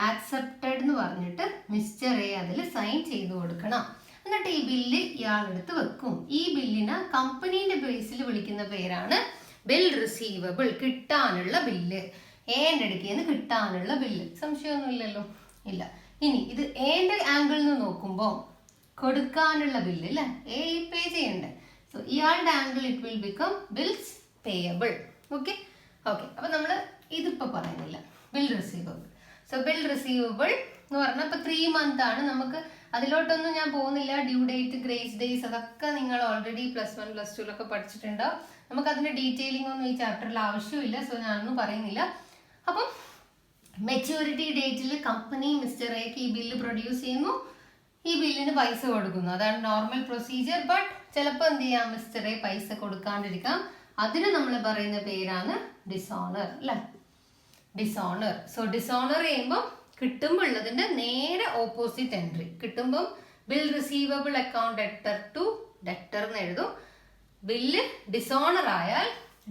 ആക്സെപ്റ്റഡ് എന്ന് പറഞ്ഞിട്ട് മിസ്റ്റർ എ അതിൽ സൈൻ ചെയ്ത് കൊടുക്കണം. എന്നിട്ട് ഈ ബില്ല് ഇയാളെടുത്ത് വെക്കും. ഈ ബില്ലിന് കമ്പനീന്റെ ബേസിൽ വിളിക്കുന്ന പേരാണ് ബിൽ റിസീവബിൾ, കിട്ടാനുള്ള ബില്ല്. ഏന്റെ അടുക്കേന്ന് കിട്ടാനുള്ള ബില്ല്. സംശയമൊന്നുമില്ലല്ലോ, ഇല്ല. ഇനി ഇത് ഏന്റെ ആംഗിളിൽ നിന്ന് നോക്കുമ്പോൾ കൊടുക്കാനുള്ള ബില്ല് അല്ലേ, എ പേ ചെയ്യണ്ടേ. സോ ഇയാളുടെ angle it will become bills payable. Okay, അപ്പൊ നമ്മൾ ഇതിപ്പോ പറയുന്നില്ല, bill receivable. So bill receivable എന്ന് പറഞ്ഞാൽ ഇപ്പൊ 3 month ആണ്. നമുക്ക് അതിലോട്ടൊന്നും ഞാൻ പോകുന്നില്ല. ഡ്യൂ ഡേറ്റ്, ഗ്രേസ് ഡേയ്സ് അതൊക്കെ നിങ്ങൾ ഓൾറെഡി +1 +2 പഠിച്ചിട്ടുണ്ടാവും. നമുക്ക് അതിന്റെ ഡീറ്റെയിലിംഗ് ഒന്നും ഈ ചാപ്റ്ററിൽ ആവശ്യമില്ല. സോ ഞാനൊന്നും പറയുന്നില്ല. അപ്പം മെച്യൂരിറ്റി ഡേറ്റിൽ കമ്പനി മിസ്റ്റർ എക്ക് ഈ ബില്ല് പ്രൊഡ്യൂസ് ചെയ്യുന്നു, ഈ ബില്ലിന് പൈസ കൊടുക്കുന്നു. അതാണ് നോർമൽ പ്രൊസീജിയർ. ബട്ട് ചിലപ്പോൾ എന്ത് ചെയ്യാം, മിസ്റ്റർ എ പൈസ കൊടുക്കാണ്ടിരിക്കാം. അതിന് നമ്മൾ പറയുന്ന പേരാണ് ഡിസോണർ അല്ലെ, ഡിസോണർ. സോ ഡിസോണർ ചെയ്യുമ്പോൾ കിട്ടുമ്പോൾ ഉള്ളതിന്റെ നേരെ ഓപ്പോസിറ്റ് എൻട്രി. കിട്ടുമ്പോൾ bill receivable account debtor to debtor എന്ന് എഴുതും. ബില്ല് ഡിസോണർ ആയാൽ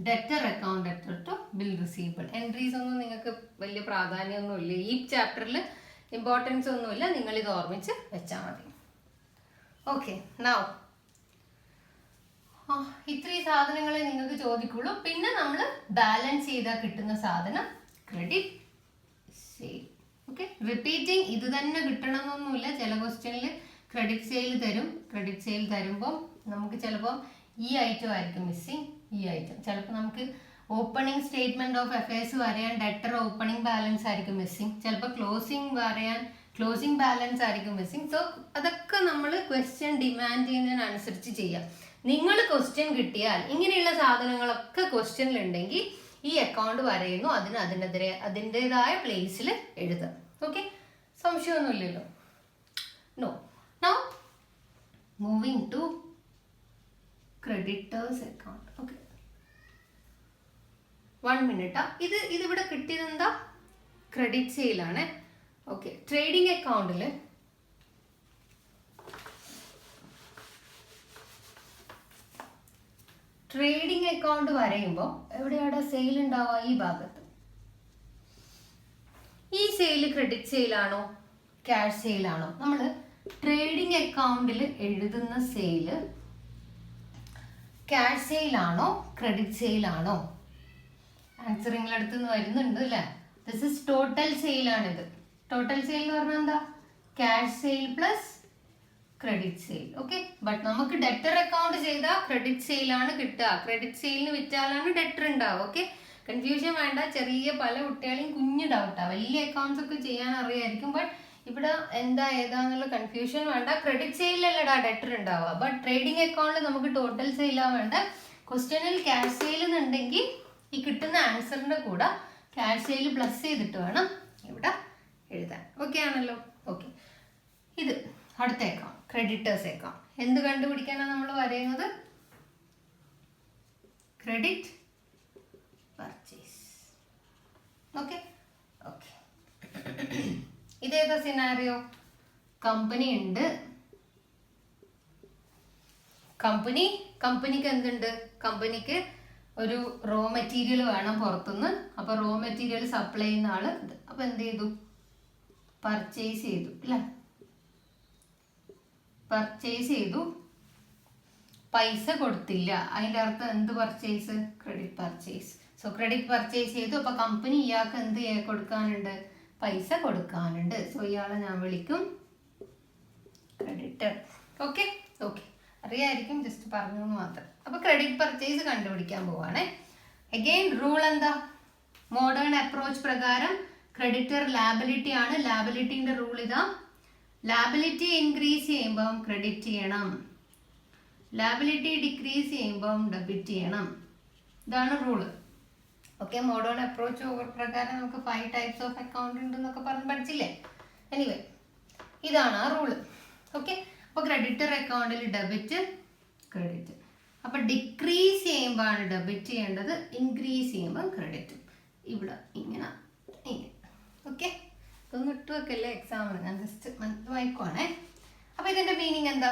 debtor account debtor to bill receivable. Entries ഒന്നും നിങ്ങൾക്ക് വലിയ പ്രാധാന്യമൊന്നുമില്ല, ഈ ചാപ്റ്ററിൽ ഇമ്പോർട്ടൻസ് ഒന്നുമില്ല. നിങ്ങൾ ഇത് ഓർമ്മിച്ച് വെച്ചാൽ മതി. ഓക്കെ, നൗ ഇത്രയും സാധനങ്ങളെ നിങ്ങൾക്ക് ചോദിക്കുള്ളൂ. പിന്നെ നമ്മൾ ബാലൻസ് ചെയ്താൽ കിട്ടുന്ന സാധനം ക്രെഡിറ്റ് സെയിൽ. ഓക്കെ, റിപ്പീറ്റിംഗ് ഇത് തന്നെ കിട്ടണമെന്നൊന്നുമില്ല. ചില ക്വസ്റ്റ്യനിൽ ക്രെഡിറ്റ് സെയിൽ തരും. ക്രെഡിറ്റ് സെയിൽ തരുമ്പോൾ നമുക്ക് ചിലപ്പോൾ ഈ ഐറ്റം ആയിരിക്കും മിസ്സിങ്, ഈ ഐറ്റം. ചിലപ്പോൾ നമുക്ക് ഓപ്പണിംഗ് സ്റ്റേറ്റ്മെന്റ് ഓഫ് അഫയേഴ്സ് വരയാൻ ഡെറ്റർ ഓപ്പണിംഗ് ബാലൻസ് ആയിരിക്കും മിസ്സിങ്. ചിലപ്പോൾ ക്ലോസിംഗ് വരയാൻ ക്ലോസിംഗ് ബാലൻസ് ആയിരിക്കും മിസ്സിങ്. സോ അതൊക്കെ നമ്മൾ ക്വസ്റ്റ്യൻ ഡിമാൻഡ് ചെയ്യുന്നതിനനുസരിച്ച് ചെയ്യാം. നിങ്ങൾ ക്വസ്റ്റ്യൻ കിട്ടിയാൽ ഇങ്ങനെയുള്ള സാധനങ്ങളൊക്കെ ക്വസ്റ്റ്യനിൽ ഉണ്ടെങ്കിൽ ഈ അക്കൗണ്ട് വരയുന്നു, അതിന് അതിൻ്റെതായ പ്ലേസിൽ എഴുതാം. ഓക്കെ, സംശയമൊന്നുമില്ലല്ലോ. No, now moving to creditors account. Okay, 1 minute. ഇതിവിടെ കിട്ടിയത് എന്താ, ക്രെഡിറ്റ് സെയിലാണ്. ഓക്കെ, ട്രേഡിംഗ് അക്കൗണ്ടിൽ ട്രേഡിംഗ് അക്കൗണ്ട് വരയുമ്പോൾ എവിടെയാണ് സെയിൽ ഉണ്ടാവുക, ഈ ഭാഗത്ത്. ഈ സെയിൽ ക്രെഡിറ്റ് സെയിലാണോ ക്യാഷ് സെയിലാണോ? നമ്മൾ ട്രേഡിംഗ് അക്കൗണ്ടിൽ എഴുതുന്ന സെയില് ക്യാഷ് സെയിലാണോ ക്രെഡിറ്റ് സെയിലാണോ? ആൻസർ നിങ്ങളുടെ അടുത്ത് നിന്ന് വരുന്നുണ്ട് അല്ലേ? ദിസ് ഇസ് ടോട്ടൽ സെയിൽ ആണിത്. ടോട്ടൽ സെയിൽ എന്ന് പറഞ്ഞാൽ എന്താ? Cash sale plus credit sale. Okay, but നമുക്ക് ഡെറ്റർ അക്കൗണ്ട് ചെയ്താൽ ക്രെഡിറ്റ് സെയിൽ ആണ് കിട്ടുക. ക്രെഡിറ്റ് സെയിലിന് വിറ്റാലാണ് ഡെറ്റർ ഉണ്ടാവുക. ഓക്കെ, കൺഫ്യൂഷൻ വേണ്ട. ചെറിയ പല കുട്ടികളെയും കുഞ്ഞു ഡൗട്ടാ. വലിയ അക്കൗണ്ട്സ് ഒക്കെ ചെയ്യാൻ അറിയായിരിക്കും, ബട്ട് ഇവിടെ എന്താ ഏതാന്നുള്ള കൺഫ്യൂഷൻ വേണ്ട. ക്രെഡിറ്റ് സെയിലല്ലടാ ഡെറ്റർ ഉണ്ടാവുക, ബട്ട് ട്രേഡിംഗ് അക്കൗണ്ടിൽ നമുക്ക് ടോട്ടൽ സെയിലാ വേണ്ട. ക്വസ്റ്റ്യനിൽ ക്യാഷ് സെയിൽ എന്നുണ്ടെങ്കിൽ ഈ കിട്ടുന്ന ആൻസറിന്റെ കൂടെ ക്യാഷ് സെയിൽ പ്ലസ് ചെയ്തിട്ട് വേണം ഇവിടെ എഴുതാൻ. ഓക്കെ ആണല്ലോ? ഓക്കെ, ഇത് അടുത്ത അക്കൗണ്ട്, ക്രെഡിറ്റേഴ്സ് അക്കൗണ്ട്. എന്ത് കണ്ടുപിടിക്കാനാണ് നമ്മൾ പറയുന്നത്? Credit purchase. ഓക്കെ ഓക്കെ, ഇതേതാ സിനാരിയോ? കമ്പനി ഉണ്ട്. കമ്പനിക്ക് എന്തുണ്ട്? കമ്പനിക്ക് ഒരു റോ മെറ്റീരിയൽ വേണം പുറത്തുനിന്ന്. അപ്പൊ റോ മെറ്റീരിയൽ സപ്ലൈ ചെയ്യുന്ന ആള് ഇത്. അപ്പൊ എന്ത് ചെയ്തു? പർച്ചേസ് ചെയ്തു അല്ലെ? പർച്ചേസ് ചെയ്തു, പൈസ കൊടുത്തില്ല. അതിന്റെ അർത്ഥം എന്ത് purchase? Credit purchase. So credit purchase ചെയ്തു. അപ്പൊ കമ്പനി ഇയാൾക്ക് എന്ത് കൊടുക്കാനുണ്ട്? പൈസ കൊടുക്കാനുണ്ട്. സോ ഇയാളെ ഞാൻ വിളിക്കും ക്രെഡിറ്റർ. ഓക്കെ ഓക്കെ, അറിയായിരിക്കും, ജസ്റ്റ് പറഞ്ഞു എന്ന് മാത്രം. അപ്പൊ ക്രെഡിറ്റ് പർച്ചേസ് കണ്ടുപിടിക്കാൻ പോവാണേ. അഗെയിൻ റൂൾ എന്താ? മോഡേൺ അപ്രോച്ച് പ്രകാരം ക്രെഡിറ്റർ ലാബിലിറ്റി ആണ്. ലാബിലിറ്റിന്റെ റൂൾ ഇതാ: ലാബിലിറ്റി ഇൻക്രീസ് ചെയ്യുമ്പം ക്രെഡിറ്റ് ചെയ്യണം, ലാബിലിറ്റി ഡിക്രീസ് ചെയ്യുമ്പം ഡെബിറ്റ് ചെയ്യണം. ഇതാണ് റൂള്. ഓക്കെ, മോഡേൺ അപ്രോച്ച് പ്രകാരം നമുക്ക് 5 ടൈപ്സ് ഓഫ് അക്കൗണ്ട് ഉണ്ട് എന്നൊക്കെ പറഞ്ഞ് പഠിച്ചില്ലേ? എനിവേ, ഇതാണ് ആ റൂള്. ഓക്കെ, അപ്പൊ ക്രെഡിറ്റർ അക്കൗണ്ടിൽ ഡെബിറ്റ്, ക്രെഡിറ്റ്. അപ്പൊ ഡിക്രീസ് ചെയ്യുമ്പോൾ ആണ് ഡെബിറ്റ് ചെയ്യേണ്ടത്, ഇൻക്രീസ് ചെയ്യുമ്പോൾ ക്രെഡിറ്റ്. ഇവിടെ ഇങ്ങനെ. ഓക്കെ, ഇതൊന്നും ഇട്ട് വെക്കല്ലേ എക്സാമിന്, ഞാൻ ജസ്റ്റ് വായിക്കുവാണേ. അപ്പൊ ഇതിന്റെ മീനിങ് എന്താ?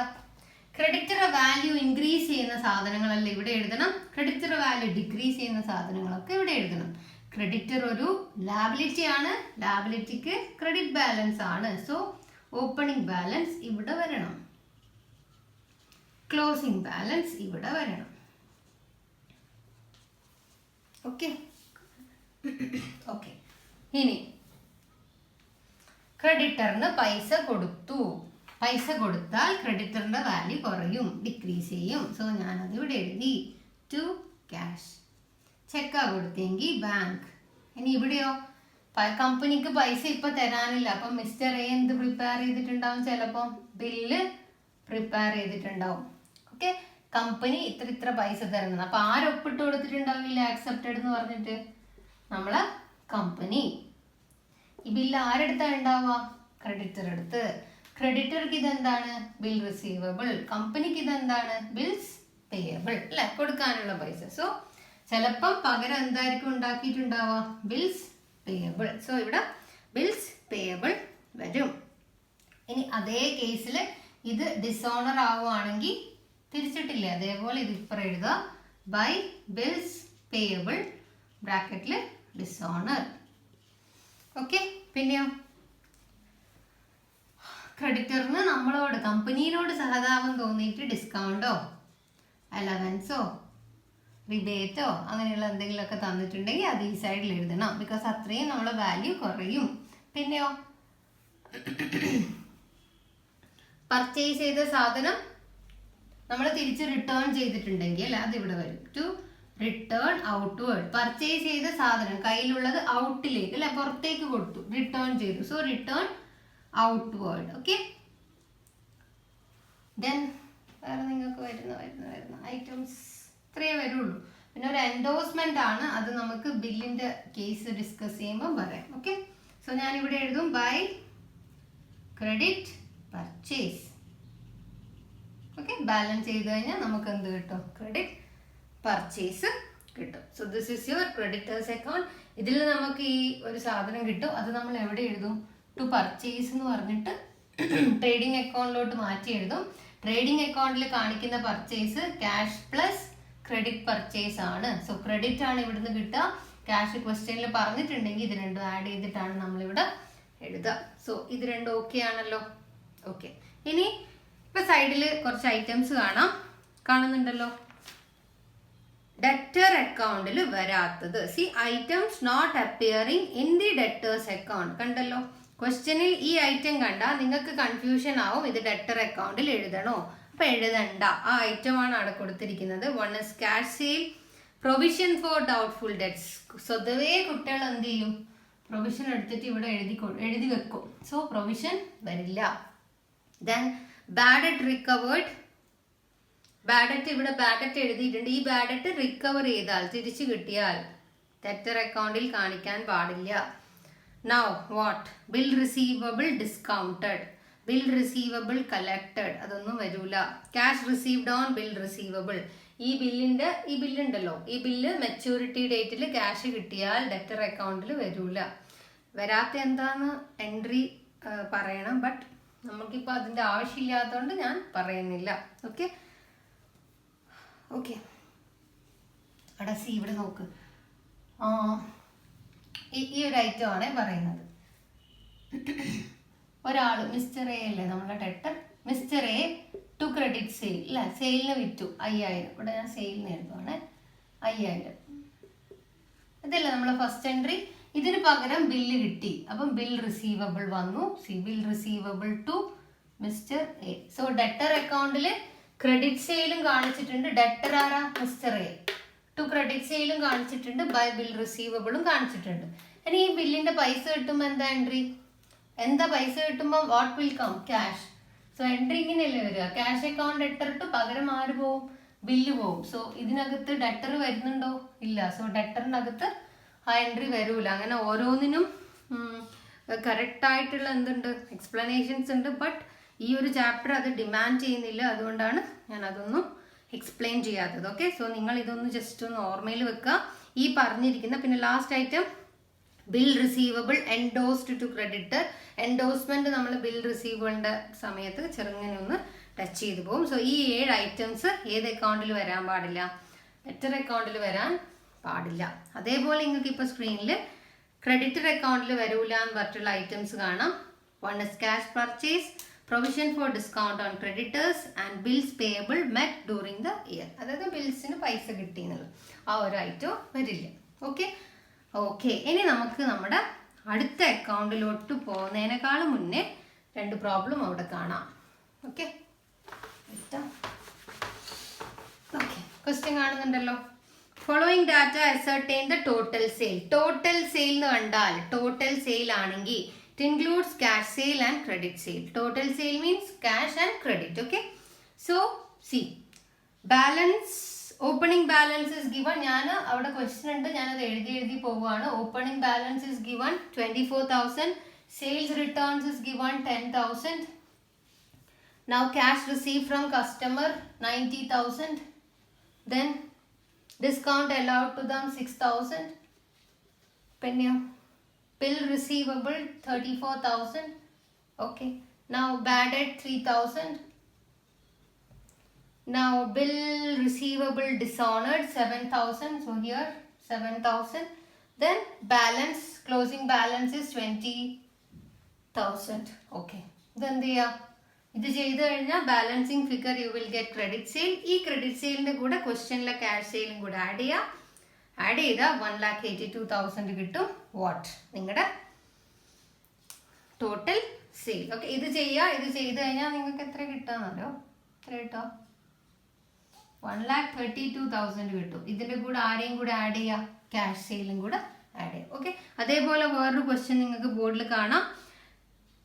ക്രെഡിറ്റർ വാല്യൂ ഇൻക്രീസ് ചെയ്യുന്ന സാധനങ്ങളല്ല ഇവിടെ എഴുതണം, ക്രെഡിറ്റർ വാല്യൂ ഡിക്രീസ് ചെയ്യുന്ന സാധനങ്ങളൊക്കെ ഇവിടെ എഴുതണം. ക്രെഡിറ്റർ ഒരു ലാബിലിറ്റി ആണ്, ലാബിലിറ്റിക്ക് ക്രെഡിറ്റ് ബാലൻസ് ആണ്. സോ ഓപ്പണിംഗ് ബാലൻസ് ഇവിടെ വരണം, ക്ലോസിംഗ് ബാലൻസ് ഇവിടെ വരണം. ഓക്കെ ഓക്കെ, ഇനി ക്രെഡിറ്ററിന് പൈസ കൊടുത്തു. പൈസ കൊടുത്താൽ ക്രെഡിറ്ററിന്റെ വാല്യൂ കുറയും, ഡിക്രീസ് ചെയ്യും. സോ ഞാനത് ഇവിടെ എഴുതി ടു ക്യാഷ്. ചെക്കാ കൊടുത്തെങ്കിൽ ബാങ്ക്. ഇനി ഇവിടെയോ? കമ്പനിക്ക് പൈസ ഇപ്പൊ തരാനില്ല. അപ്പൊ മിസ്റ്റർ എ എന്ത് പ്രിപ്പയർ ചെയ്തിട്ടുണ്ടാവും? ചിലപ്പം ബില്ല് പ്രിപ്പയർ ചെയ്തിട്ടുണ്ടാവും. ഓക്കെ, കമ്പനി ഇത്ര പൈസ തരണം. അപ്പൊ ആരൊപ്പിട്ട് കൊടുത്തിട്ടുണ്ടാവില്ല ആക്സെപ്റ്റഡ് എന്ന് പറഞ്ഞിട്ട്? നമ്മളെ കമ്പനി. ഈ ബില്ല് ആരെടുത്താ ഉണ്ടാവുക? ക്രെഡിറ്റർ എടുത്ത്. ക്രെഡിറ്റർക്ക് ഇതെന്താണ്? Bill receivable. കമ്പനിക്ക് ഇതെന്താണ്? ബിൽസ് പേയബിൾ അല്ലെ? കൊടുക്കാനുള്ള പൈസ. സോ ചിലപ്പം പകരം എന്തായിരിക്കും ഉണ്ടാക്കിയിട്ടുണ്ടാവുക? Bills payable. സോ ഇവിടെ ബിൽസ് പേയബിൾ വരും. ഇനി അതേ കേസിൽ ഇത് ഡിസോണർ ആവുകയാണെങ്കിൽ തിരിച്ചിട്ടില്ലേ, അതേപോലെ ഇത് ഇപ്പുറം എഴുതുക, ബൈ ബിൽസ് പേയബിൾ ബ്രാക്കറ്റിൽ ഡിസോണർ. ഓക്കെ, പിന്നെയോ ക്രെഡിറ്ററിന് നമ്മളോട് കമ്പനിയിലോട് സഹതാപം തോന്നിയിട്ട് ഡിസ്കൗണ്ടോ അലവൻസോ റിബേറ്റോ അങ്ങനെയുള്ള എന്തെങ്കിലുമൊക്കെ തന്നിട്ടുണ്ടെങ്കിൽ അത് ഈ സൈഡിൽ എഴുതണം, ബിക്കോസ് അത്രയും നമ്മളെ വാല്യൂ കുറയും. പിന്നെയോ പർച്ചേസ് ചെയ്ത സാധനം നമ്മൾ തിരിച്ച് റിട്ടേൺ ചെയ്തിട്ടുണ്ടെങ്കിൽ അല്ല, അതിവിടെ വരും. To return outward. പർച്ചേസ് ചെയ്ത സാധനം കയ്യിലുള്ളത് ഔട്ടിലേക്ക് അല്ലെ, പുറത്തേക്ക് കൊടുത്തു, റിട്ടേൺ ചെയ്തു. So return outward. Okay, then വേറെ നിങ്ങൾക്ക് വരുന്ന ഐറ്റംസ് ഇത്രയേ വരുള്ളൂ. പിന്നെ ഒരു എൻഡോഴ്സ്മെന്റ് ആണ്, അത് നമുക്ക് ബില്ലിന്റെ കേസ് ഡിസ്കസ് ചെയ്യുമ്പോൾ പറയാം. ഓക്കെ, സോ ഞാനിവിടെ എഴുതും by credit purchase. Okay, balance ചെയ്ത് കഴിഞ്ഞാൽ നമുക്ക് എന്ത് കിട്ടും? ക്രെഡിറ്റ് പർച്ചേസ് കിട്ടും. So this is your creditors account. ഇതിൽ നമുക്ക് ഈ ഒരു സാധനം കിട്ടും, അത് നമ്മൾ എവിടെ എഴുതും? ടു പർച്ചേസ് എന്ന് പറഞ്ഞിട്ട് ട്രേഡിംഗ് അക്കൗണ്ടിലോട്ട് മാറ്റി എഴുതും. ട്രേഡിംഗ് അക്കൗണ്ടിൽ കാണിക്കുന്ന purchase cash plus credit purchase ആണ്. സോ ക്രെഡിറ്റ് ആണ് ഇവിടുന്ന് കിട്ടുക. ക്യാഷ് ക്വസ്റ്റ്യനിൽ പറഞ്ഞിട്ടുണ്ടെങ്കിൽ ഇത് രണ്ടും ആഡ് ചെയ്തിട്ടാണ് നമ്മളിവിടെ എഴുതുക. സോ ഇത് രണ്ടും ഓക്കെ ആണല്ലോ? ഓക്കെ, ഇനി ഇപ്പൊ സൈഡിൽ കുറച്ച് ഐറ്റംസ് കാണുന്നുണ്ടല്ലോ. ഡെറ്റർ അക്കൗണ്ടിൽ വരാത്തത്. See items not appearing in the debtors account. കണ്ടല്ലോ, ക്വസ്റ്റ്യനിൽ ഈ ഐറ്റം കണ്ടാൽ നിങ്ങൾക്ക് കൺഫ്യൂഷൻ ആവും, ഇത് ഡെറ്റർ അക്കൗണ്ടിൽ എഴുതണോ? അപ്പൊ എഴുതണ്ട, ആ ഐറ്റം ആണ് അവിടെ കൊടുത്തിരിക്കുന്നത്. One is cash sale, provision for doubtful debts. സ്വതവേ കുട്ടികൾ എന്ത് ചെയ്യും, പ്രൊവിഷൻ എടുത്തിട്ട് ഇവിടെ എഴുതി വെക്കും. സോ പ്രൊവിഷൻ വരില്ല. Then bad debt recovered. Bad debt ഇവിടെ ബാഡ് ഡെറ്റ് എഴുതിയിട്ടുണ്ട്. ഈ ബാഡ് ഡെറ്റ് റിക്കവർ ചെയ്താൽ, തിരിച്ചു കിട്ടിയാൽ ഡെറ്റർ അക്കൗണ്ടിൽ കാണിക്കാൻ പാടില്ല. Now what? Bill receivable discounted, bill receivable collected, അതൊന്നും വരൂല. Cash received on bill receivable. ഈ ബില്ലുണ്ടല്ലോ, ഈ ബില്ല് മെച്യൂരിറ്റി ഡേറ്റിൽ ക്യാഷ് കിട്ടിയാൽ ഡെറ്റർ അക്കൗണ്ടിൽ വരൂല. വരാത്ത എന്താന്ന് എൻട്രി പറയണം, ബട്ട് നമുക്കിപ്പോൾ അതിൻ്റെ ആവശ്യമില്ലാത്തതുകൊണ്ട് ഞാൻ പറയുന്നില്ല. Okay okay. അവിടെ സി ഇവിടെ നോക്ക്, ഈ ഒരു ഐറ്റം ആണ് പറയുന്നത്. ഒരാൾ മിസ്റ്റർ എ അല്ലേ നമ്മളെ debtor, Mister A to credit sale അല്ല, സെയിലിന് വിറ്റു 5000. ഇവിടെ ഞാൻ സെയിലിന് എഴുതുവാണ് 5000. ഇതല്ലേ നമ്മളെ ഫസ്റ്റ് എൻട്രി. ഇതിന് പകരം ബില്ല് കിട്ടി, അപ്പം ബിൽ റിസീവബിൾ വന്നു. See bill receivable to Mister A. So debtor അക്കൗണ്ടിൽ ക്രെഡിറ്റ് സെയിലും കാണിച്ചിട്ടുണ്ട്. ഡെറ്റർ ആരാ? Mister A. ടു ക്രെഡിറ്റ് സെയിലും കാണിച്ചിട്ടുണ്ട്, ബൈ ബിൽ റിസീവബിളും കാണിച്ചിട്ടുണ്ട്. ഇനി ഈ ബില്ലിന്റെ പൈസ കിട്ടുമ്പോൾ എന്താ എൻട്രി? എന്താ പൈസ കിട്ടുമ്പോൾ what will come? Cash. So entry ഇങ്ങനെയല്ലേ വരിക, ക്യാഷ് അക്കൗണ്ട് ഡെറ്റർ ഇട്ട് പകരം ആര് പോവും? ബില്ല് പോവും. സോ ഇതിനകത്ത് ഡെറ്റർ വരുന്നുണ്ടോ? ഇല്ല. സോ ഡെറ്ററിനകത്ത് ആ എൻട്രി വരൂല. അങ്ങനെ ഓരോന്നിനും കറക്റ്റ് ആയിട്ടുള്ള എന്തുണ്ട്, എക്സ്പ്ലനേഷൻസ് ഉണ്ട്. ബട്ട് ഈ ഒരു ചാപ്റ്റർ അത് ഡിമാൻഡ് ചെയ്യുന്നില്ല, അതുകൊണ്ടാണ് ഞാൻ അതൊന്നും എക്സ്പ്ലെയിൻ ചെയ്യാത്തത്. ഓക്കെ, സോ നിങ്ങൾ ഇതൊന്ന് ജസ്റ്റ് ഒന്ന് ഓർമ്മയിൽ വെക്കുക. ഈ പറഞ്ഞിരിക്കുന്ന പിന്നെ last item bill receivable endorsed to creditor. Endorsement നമ്മൾ ബിൽ റിസീവബിളിന്റെ സമയത്ത് ചെറുങ്ങനെ ഒന്ന് ടച്ച് ചെയ്ത് പോകും. സോ ഈ 7 ഐറ്റംസ് ഏത് അക്കൗണ്ടിൽ വരാൻ പാടില്ല? ഡെറ്റർ അക്കൗണ്ടിൽ വരാൻ പാടില്ല. അതേപോലെ നിങ്ങൾക്ക് ഇപ്പോൾ സ്ക്രീനിൽ ക്രെഡിറ്റർ അക്കൗണ്ടിൽ വരൂല എന്ന് പറഞ്ഞിട്ടുള്ള ഐറ്റംസ് കാണാം. One is cash purchase, provision for discount on creditors and bills payable met during the year. അതായത് ബിൽസിന് പൈസ കിട്ടി എന്നുള്ളത്, ആ ഒരു ഐറ്റം വരില്ല. Okay okay. ഇനി നമുക്ക് നമ്മുടെ അടുത്ത അക്കൗണ്ടിലോട്ട് പോകുന്നതിനേക്കാളും മുന്നേ 2 പ്രോബ്ലം അവിടെ കാണാം. ഓക്കെ ഓക്കെ, ക്വസ്റ്റ്യൻ കാണുന്നുണ്ടല്ലോ. Following data ascertain the total sale. Total sale എന്ന് കണ്ടാൽ ടോട്ടൽ സെയിൽ ആണെങ്കിൽ it includes cash sale and credit sale. Total sale means cash and credit. Okay, so see, balance, opening balance is given. ഞാൻ അവിടെ ക്വസ്റ്റ്യൻ ഉണ്ട്, ഞാനത് എഴുതി പോവുകയാണ്. Opening balance is given 24,000. Sales returns is given 10,000. Now cash received from customer 90,000. Then discount allowed to them 6,000. Penny. Bill receivable 34,000. Okay. Now bad debt 3,000. Now bill receivable dishonored 7,000. So here 7,000. Then balance, closing balance is 20,000. Okay. Then ഇത് ചെയ്ത് കഴിഞ്ഞാൽ balancing figure you will get credit sale. ഈ ക്രെഡിറ്റ് സെയിലിന്റെ കൂടെ ക്വസ്റ്റ്യനിലെ ക്യാഷ് സെയിലും കൂടെ ആഡ് ചെയ്താൽ 1,82,000 കിട്ടും. വാട്ട്? നിങ്ങളുടെ ടോട്ടൽ സെയിൽ. ഓക്കെ, ഇത് ചെയ്ത് കഴിഞ്ഞാൽ നിങ്ങൾക്ക് എത്ര കിട്ടാന്നല്ലോ? എത്ര കിട്ടാം? 1,32,000 കിട്ടും. ഇതിന്റെ കൂടെ ആരെയും കൂടെ ആഡ് ചെയ്യുക? ക്യാഷ് സെയിലും കൂടെ ആഡ് ചെയ്യാം. ഓക്കെ, അതേപോലെ വേറൊരു ക്വസ്റ്റ്യൻ നിങ്ങൾക്ക് ബോർഡിൽ കാണാം.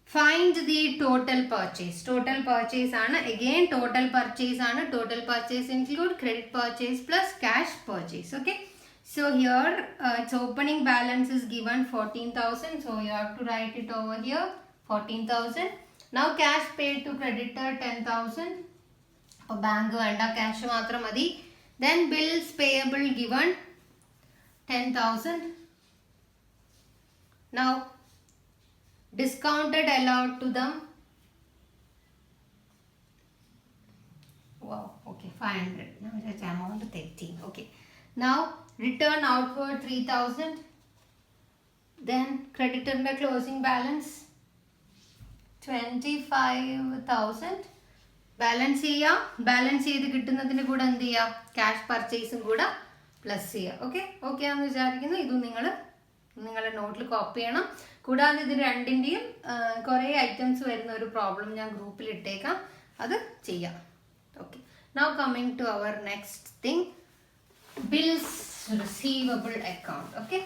Find the total purchase. Total purchase ആണ്. അഗെയിൻ ടോട്ടൽ പർച്ചേസ് ആണ്. Total purchase include credit purchase plus cash purchase. Okay, so here its opening balance is given 14,000. So you have to write it over here 14,000. Now cash paid to creditor 10,000. അപ്പോൾ ബാങ്ക് വേണ്ട, ക്യാഷ് മാത്രം മതി. Then bills payable given 10,000. Now discounted allowed to them. Wow, okay, 500. Now just amount 13. Okay, now return outward 3,000. Then creditor the closing balance 25,000. Balance ചെയ്ത് കിട്ടുന്നതിന് കൂടെ എന്ത് ചെയ്യുക? ക്യാഷ് പർച്ചേസും കൂടെ പ്ലസ് ചെയ്യുക. ഓക്കെ ആണെന്ന് വിചാരിക്കുന്നു. ഇതും നിങ്ങൾ നിങ്ങളുടെ നോട്ടിൽ കോപ്പി ചെയ്യണം. കൂടാതെ ഇത് രണ്ടിൻ്റെയും കുറേ ഐറ്റംസ് വരുന്ന ഒരു പ്രോബ്ലം ഞാൻ ഗ്രൂപ്പിൽ ഇട്ടേക്കാം, അത് ചെയ്യാം. Okay, now coming to our next thing, bills receivable account. Okay.